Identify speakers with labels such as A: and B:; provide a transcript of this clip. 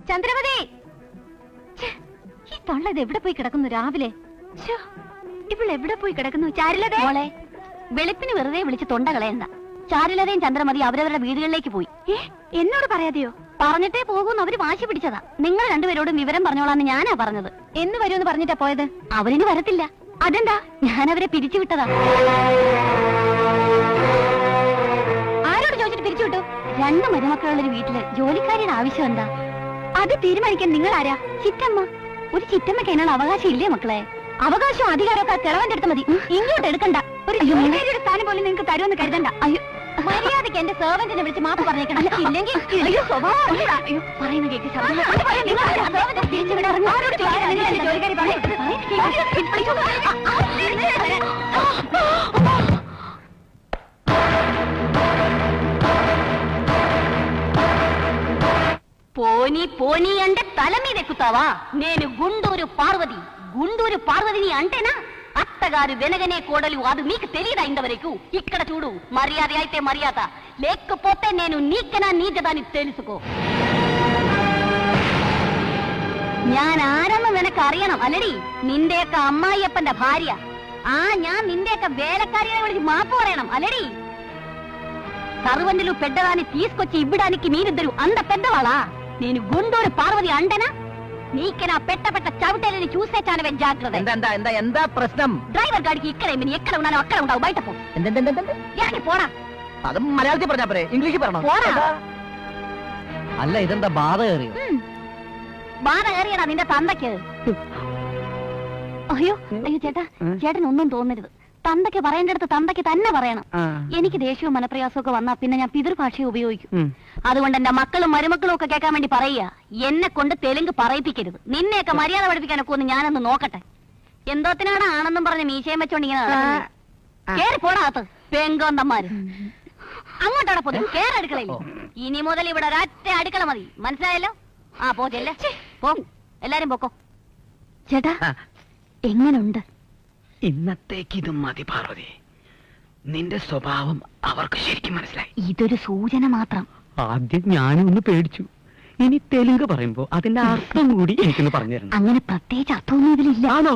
A: ചന്ദ്രമതി, ഈ തള്ള ഇത് എവിടെ പോയി കിടക്കുന്നു രാവിലെ? ഇപ്പോൾ എവിടെ പോയി കിടക്കുന്നു? ചാരുലതേ മോളെ, വെളുപ്പിന് വെറുതെ വിളിച്ച് തൊണ്ട കളയണ്ട. ചാരുലതയും ചന്ദ്രമതി അവരവരുടെ വീടുകളിലേക്ക് പോയി. എന്നോട് പറയാതെയോ? പറഞ്ഞിട്ടേ പോകുന്നു. അവര് വാശി പിടിച്ചതാ. നിങ്ങൾ രണ്ടുപേരോടും വിവരം പറഞ്ഞോളാന്ന് ഞാനാ പറഞ്ഞത്. എന്ന് വരുമെന്ന് പറഞ്ഞിട്ടാ പോയത്? അവരിന് വരത്തില്ല. അതെന്താ? ഞാൻ അവരെ പിരിച്ചുവിട്ടതാ. ആരോട് ചോദിച്ചിട്ട് പിരിച്ചുവിട്ടു? 2 മരുമക്കളുള്ളൊരു വീട്ടില് ജോലിക്കാരിയുടെ ആവശ്യം എന്താ? അത് തീരുമാനിക്കാൻ നിങ്ങൾ ആരാ? ചിറ്റമ്മ. ഒരു ചിറ്റമ്മയ്ക്ക് അതിനുള്ള അവകാശം ഇല്ലേ മക്കളെ? അവകാശവും അധികാരമൊക്കെ കിളവന്റെ അടുത്ത് മതി. ഇങ്ങോട്ട് എടുക്കണ്ട. ഒരു ജോലിക്കാരിയുടെ സ്ഥാനം പോലും നിങ്ങൾക്ക് തരുമെന്ന് കരുതണ്ട. അയ്യോ, മര്യാദയ്ക്ക് എന്റെ സെർവന്റിനെ വിളിച്ച് മാപ്പ് പറഞ്ഞേക്കണം. ഇല്ലെങ്കിൽ പറയുന്ന കേക്ക് పోనీ పోనీ అంటే తల మీద ఎక్కుతావా? నేను గుంటూరు పార్వతిని అంటేనా? అత్తగారు వెనగనే కోడలు. అది మీకు తెలియదా ఇంతవరకు? ఇక్కడ చూడు, మర్యాద అయితే మర్యాద, లేకపోతే నేను నీకనా నీచదాన్ని తెలుసుకో. ഞാൻ ആരെന്ന് നിനക്ക് അറിയണം അല്ലടി? നിന്റെയൊക്കെ അമ്മായിയപ്പന്റെ ഭാര്യ. ഞാൻ നിന്റെയൊക്കെ വേലക്കാരിയെ വിളിച്ച് മാപ്പ് പറയണം అల్లడి? సర్వంటులు పెద్దదాన్ని తీసుకొచ్చి ఇవ్వడానికి మీరిద్దరు అంత పెద్దవాళ్ళా? నేను గుంటూరు పార్వతి అంటేనా? నీకు నా పెట్ట చవిటేలని చూసే చానవే జాగ్రత్త.
B: എന്താ പ്രശ്നം?
A: ഡ്രൈവർ ഗാഡിക്ക് ഇക്കടെ എక్కడ ఉన్నానോ అక్కడ ഉണ്ടാവും. బయట പോ. ഇറങ്ങി പോടാ.
B: അത് മലയാളത്തിൽ പറഞ്ഞാ പോരെ? ഇംഗ്ലീഷിൽ പറഞ്ഞോ?
A: പോടാ.
B: അല്ല, ഇതെന്താ ബാധ കയറിയോ?
A: ബാധ കയറിയടാ നിന്റെ തന്തയ്ക്ക്. അയ്യോ ചേട്ടാ, ചേട്ടനൊന്നും തോന്നരുത്. തന്തയ്ക്ക് പറയേണ്ടടുത്ത് തന്തയ്ക്ക് തന്നെ പറയണം. എനിക്ക് ദേഷ്യവും മനപ്രയാസവും ഒക്കെ വന്നാ പിന്നെ ഞാൻ പിതൃഭാഷയെ ഉപയോഗിക്കും. അതുകൊണ്ട് എന്റെ മക്കളും മരുമക്കളും ഒക്കെ കേൾക്കാൻ വേണ്ടി പറയുക, എന്നെ കൊണ്ട് തെലുങ്ക് പറയിപ്പിക്കരുത്. നിന്നെയൊക്കെ മര്യാദ പഠിപ്പിക്കാനൊക്കെ ഒന്ന് ഞാനൊന്ന് നോക്കട്ടെ. എന്തോത്തിനാണ് ആണെന്നും പറഞ്ഞ് മീശയും വെച്ചോണ്ട് ഇങ്ങനെ കേറി പോടാത്ത് പെങ്കോന്തന്മാര്. അങ്ങോട്ടവിടെ പോ, കേറടുക്കളയിൽ. ഇനി മുതൽ ഇവിടെ ഒരൊറ്റ അടുക്കള മതി, മനസ്സിലായല്ലോ? പോ ചെല്ലേ, പോ. എല്ലാരും പോക്കോ. ചേട്ടാ എങ്ങനുണ്ട്?
C: ഇന്നത്തേക്ക് ഇത് മതി പാർവതി. നിന്റെ സ്വഭാവം അവർക്ക് ശരിക്കും മനസ്സിലായി.
A: ഇതൊരു സൂചന മാത്രം.
C: ആദ്യം ഞാനും ഒന്ന് പേടിച്ചു. ഇനി തെലുങ്ക് പറയുമ്പോ അതിന്റെ അർത്ഥം കൂടി എനിക്കൊന്ന് പറഞ്ഞു തരണം.
A: അങ്ങനെ പ്രത്യേകിച്ച് അർത്ഥമൊന്നും ഇതിലില്ല.
C: ആണോ?